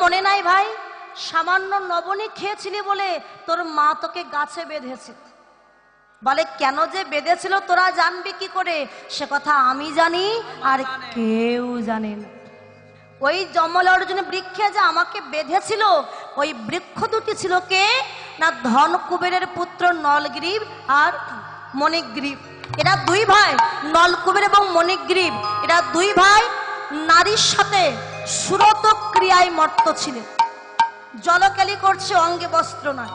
মনে নাই ভাই, সামান্য লবণী খেয়েছিলি বলে তোর মা তোকে গাছে বেঁধেছে। বলে কেন যে বেঁধেছিল তোরা জানবি কি করে? সে কথা আমি জানি আর কেউ জানে না। ওই জমল অর্জুন বৃক্ষে যে আমাকে বেঁধেছিল, ওই বৃক্ষ দুটি ছিল কে না ধন কুবেরের পুত্র নলগ্রীব আর মণিগ্রীব। এরা দুই ভাই, নলকুবের এবং মণিগ্রীব, এরা দুই ভাই নারীর সাথে সুরত ক্রিয়ায় মত্ত ছিলেন। জলকেলি করছে, অঙ্গে বস্ত্র নয়।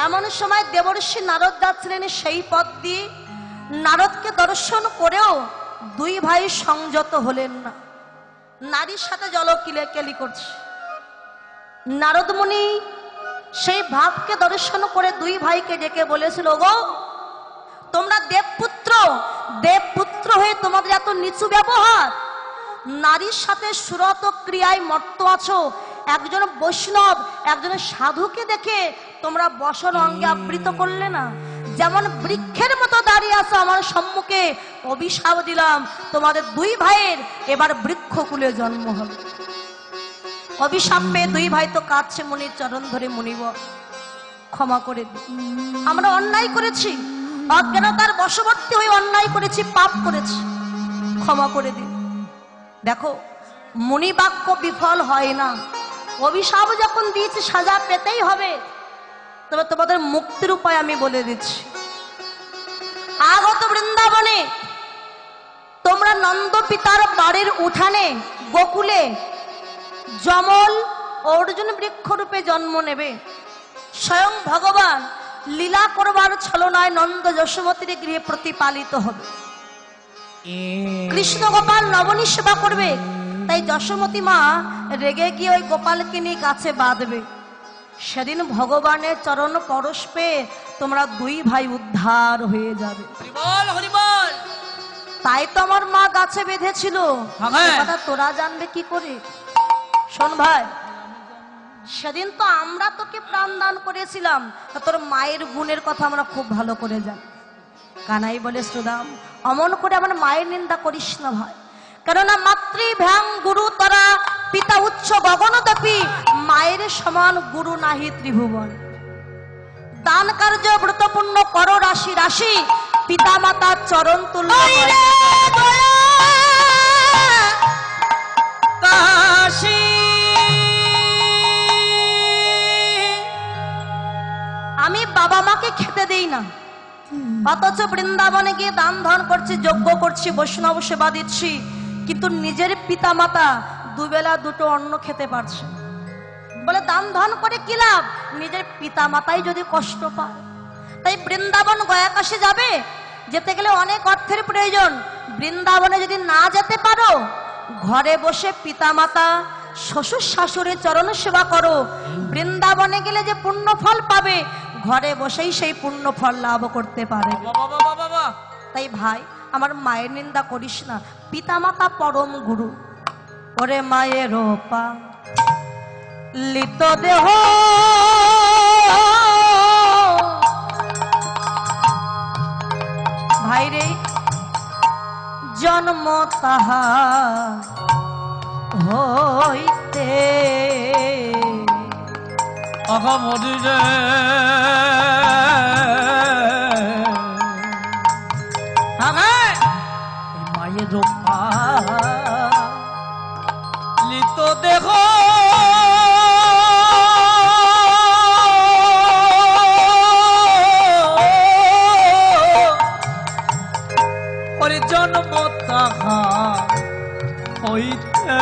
এমন সময় দেবর্ষি নারদ যাচ্ছিলেন সেই পথ দিয়ে। নারদকে দর্শন করেও দুই ভাই সংযত হলেন না, নারীর সাথে জলকেলি করছে। নারদ মুনি সেই ভাবকে দর্শন করে দুই ভাইকে ডেকে বলেছিল, গো তোমরা দেবপুত্র, দেবপুত্র হয়ে তোমাদের এত নিচু ব্যবহার, নারীর সাথে সুরত ক্রিয়ায় মত্ত আছো। একজন বৈষ্ণব, একজন সাধুকে দেখে তোমরা বসন অঙ্গে আবৃত করলে না। যেমন বৃক্ষের মতো দাঁড়িয়ে আছো আমার সম্মুখে, অভিশাপ দিলাম তোমাদের দুই ভাইয়ের এবার বৃক্ষকুলে জন্ম হবে। অভিশাপ পেয়ে দুই ভাই তো কাঁদছে, মুনির চরণ ধরে, মুনিব ক্ষমা করে দিন, আমরা অন্যায় করেছি, অজ্ঞানতার বশবর্তী হয়ে অন্যায় করেছি, পাপ করেছি, ক্ষমা করে দিন। দেখো মুনি বাক্য বিফল হয় না, অভিশাপ যখন দিয়েছি সাজা পেতেই হবে। তবে তোমাদের মুক্তির উপায় আমি বলে দিচ্ছি। আগত বৃন্দাবনে তোমরা নন্দ পিতার বাড়ির উঠানে গোকুলে জমল অর্জুন বৃক্ষরূপে জন্ম নেবে। স্বয়ং ভগবান লীলা করবার ছলনায় নন্দ যশোমতীর গৃহে প্রতিপালিত হবে। কৃষ্ণ গোপাল নবনী সেবা করবে, তাই যশোমতী মা রেগে গিয়ে ওই গোপালকে নিয়ে গাছে বাঁধবে। সেদিন ভগবানের চরণ পরশ পেয়ে তোমরা দুই ভাই উদ্ধার হয়ে যাবে। তাই তো আমার মা গাছে বেঁধেছিল, কথা তোরা জানবে কি করে? শোন ভাই, সেদিন তো আমরা তোকে প্রাণ দান করেছিলাম, তোর মায়ের গুণের কথা আমরা খুব ভালো করে জানি। কানাই বলে, সুদাম অমন করে আমার মায়ের নিন্দা করিস না ভাই, কেননা মাতৃভ্যাং গুরু তরা পিতা উচ্চ গগনদপি, মায়ের সমান গুরু নাহি ত্রিভুবন। দান কার্য ব্রতপূর্ণ কর রাশি রাশি, পিতা মাতা চরণ তুল্য। আমি বাবা মাকে খেতে দেই না, অথচ বৃন্দাবনে গিয়ে দান ধান করছি, যজ্ঞ করছি, বৈষ্ণব সেবা দিচ্ছি, কিন্তু নিজের পিতা মাতা দুবেলা দুটো অন্ন খেতে পারছে। বলে দান ধান করে কি লাভ, নিজের পিতা মাতাই যদি কষ্ট পায়। তাই বৃন্দাবন গয়া কাশে যাবে, যেতে গেলে অনেক অর্থের প্রয়োজন। বৃন্দাবনে যদি না যেতে পারো, ঘরে বসে পিতা মাতা শ্বশুর শাশুড়ির চরণ সেবা করো। বৃন্দাবনে গেলে যে পুণ্য ফল পাবে, ঘরে বসেই সেই পুণ্য ফল লাভ করতে পারে। তাই ভাই আমার মায়ের নিন্দা করিস না, পিতা মাতা পরম গুরু। ওরে মায়ের পা লিত দেহ ভাইরে জন্ম তাহা হইতে মরিরে মায়ের পা লিত দেহ জন্ম তাহা হইতে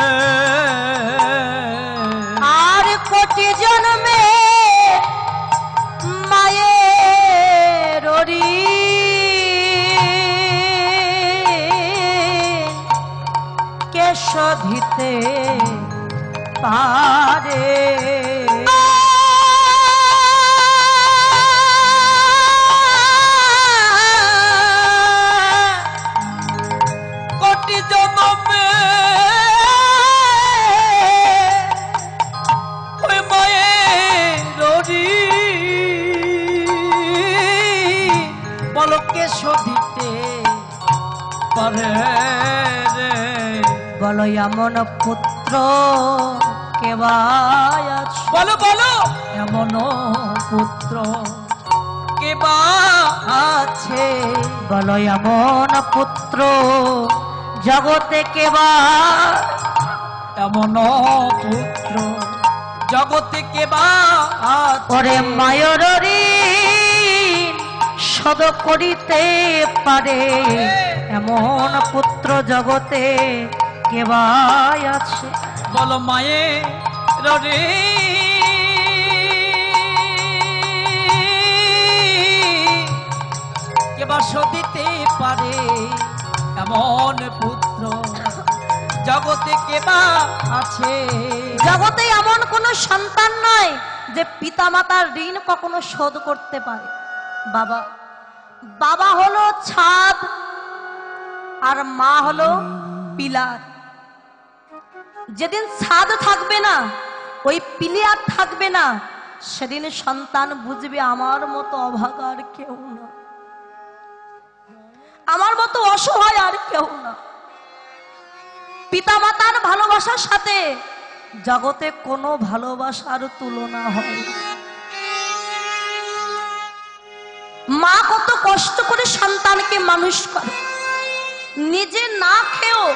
আর কোটি জন্মে মায়ের কে শোধিতে পারে। বলো এমন পুত্র কে বা আছে? বলো বলো এমন পুত্র কে বা আছে, বলো এমন পুত্র জগতে কে বা? এমন পুত্র জগতে কে বা আছে? ওরে মায়ের ঋণ শোধ করিতে পারে এমন পুত্র জগতে কে বা আছে? বলো মায়ের রে কে বা সদিতে পারে এমন পুত্র জগতে কে বা আছে? জগতে এমন কোন সন্তান নয় যে পিতা মাতার ঋণ কখনো শোধ করতে পারে। বাবা বাবা হলো ছাদ আর মা হলো পিলার। যেদিন ছাদ থাকবে না, ওই পিলিয়ার থাকবে না, সেদিন সন্তান বুঝবে আমার মতো অভাগা আর কেউ না, আমার মতো অসহায় আর কেউ না। পিতা মাতার ভালোবাসার সাথে জগতে কোনো ভালোবাসার তুলনা হয়। মা কত কষ্ট করে সন্তানকে মানুষ করে, নিজে না খেয়েও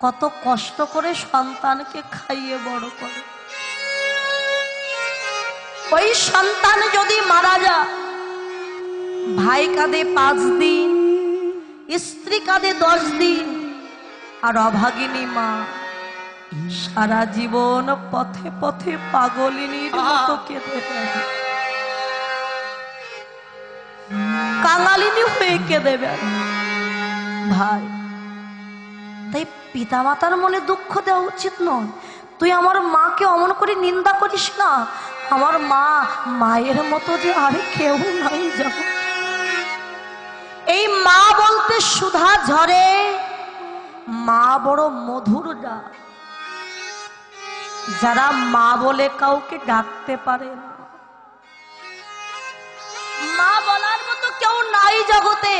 কত কষ্ট করে সন্তানকে খাইয়ে বড় করে। ওই সন্তান যদি মারা যায়, ভাই কাঁদে 5 দিন, স্ত্রী কাঁদে 10 দিন, আর অভাগিনী মা সারা জীবন পথে পথে পাগলিনীর মতো কেঁদে বেড়ায়, কাঙালিনী হয়ে কেঁদে বেড়ায়। ভাই, তাই পিতা মাতার মনে দুঃখ দেওয়া উচিত নয়। তুই আমার মাকে অমন করে নিন্দা করিস না। আমার মা মায়ের মতো যে আর কেউ নাই জগৎ। এই মা বলতে সুধা ঝরে, মা বড় মধুর ডাক। যারা মা বলে কাউকে ডাকতে পারে না, মা বলার মতো কেউ নাই জগতে।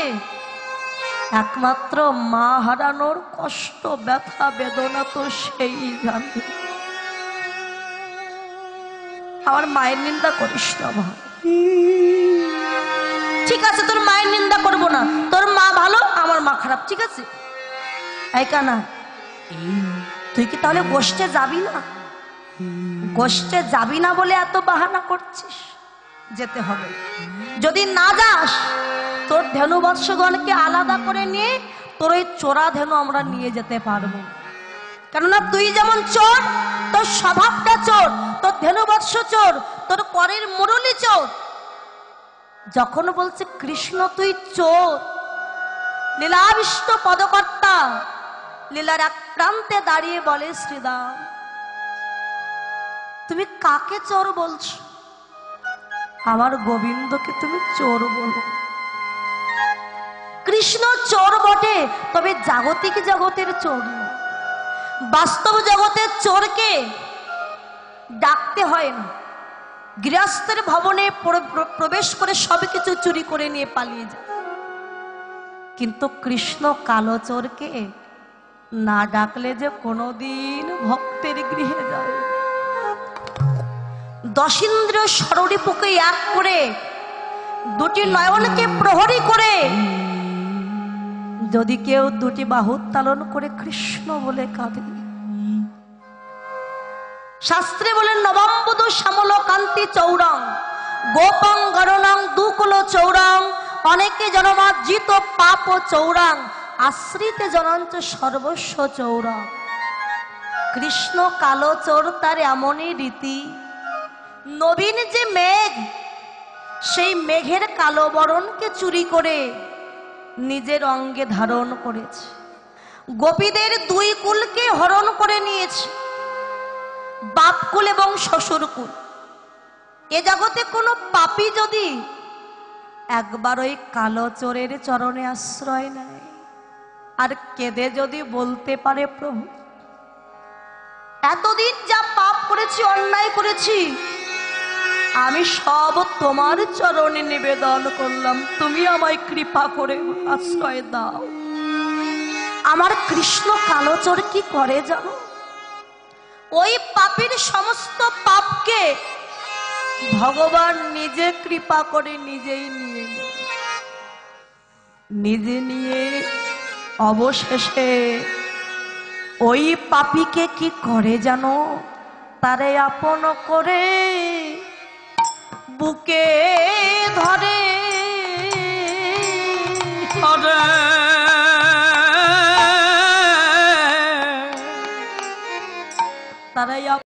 একমাত্র মা হারানোর কষ্ট, ব্যথা, বেদনা তো সেই জানে। আমার মায়ের নিন্দা করিস না ভাই। ঠিক আছে, তোর মায়ের নিন্দা করবো না, তোর মা ভালো, আমার মা খারাপ, ঠিক আছে। এই কানা, তুই কি তাহলে গোষ্ঠে যাবি না? গোষ্ঠে যাবি না বলে এত বাহানা করছিস, যেতে হবে। যদি না যাস, তোর ধেনু বৎসগণকে আলাদা করে নিয়ে তোর ওই চোরা ধেনু আমরা নিয়ে যেতে পারবো। কেননা তুই যেমন চোর, তোর স্বভাবটা চোর, তোর ধেনু বৎস চোর, তোর করের মুরলি চোর। যখন বলছে কৃষ্ণ তুই চোর, লীলাবিষ্ট পদকর্তা, লীলার এক প্রান্তে দাঁড়িয়ে বলে শ্রীদাম, তুমি কাকে চোর বলছো? আমার গোবিন্দকে তুমি চোর বলো। কৃষ্ণ চোর বটে, তবে জাগতিক জগতের চোর না। বাস্তব জগতের চোরকে ডাকতে হয় না। গৃহস্থের ভবনে প্রবেশ করে সবকিছু চুরি করে নিয়ে পালিয়ে যায়। কিন্তু কৃষ্ণ কালো চোরকে না ডাকলে যে কোনোদিন ভক্তের গৃহে যায়। 10 ইন্দ্রিয় ষড়রিপুকে এক করে, 2টি নয়নকে প্রহরী করে, যদি কেউ 2টি বাহু উত্তোলন করে কৃষ্ণ বলে কাঁদে। শাস্ত্রে বলেন নবম্বুদু শ্যামল কান্তি চৌরং গোপং গণনং দুকুল চৌরং অনেকে জনমার্জিত পাপ চৌরং আশ্রিতে জনঞ্চ সর্বস্ব চৌরং। কৃষ্ণ কালো চোর, তার এমনই রীতি। নবীন যে মেঘ, সেই মেঘের কালো বরণকে চুরি করে নিজের অঙ্গে ধারণ করেছে। গোপীদের 2 কুলকে হরণ করে নিয়েছে, বাপকুল এবং শ্বশুরকুল। এ জগতে কোনো পাপী যদি একবার ওই কালো চোরের চরণে আশ্রয় নেয় আর কেঁদে যদি বলতে পারে, প্রভু এতদিন যা পাপ করেছি, অন্যায় করেছি, আমি সব তোমার চরণে নিবেদন করলাম, তুমি আমায় কৃপা করে আশ্রয় দাও। আমার কৃষ্ণ কালোচর কি করে জানো? ওই পাপীর সমস্ত পাপকে ভগবান নিজে কৃপা করে নিজেই নিজে নিয়ে অবশেষে ওই পাপীকে কি করে জানো, তারে আপন করে বুকে ধরে তারাই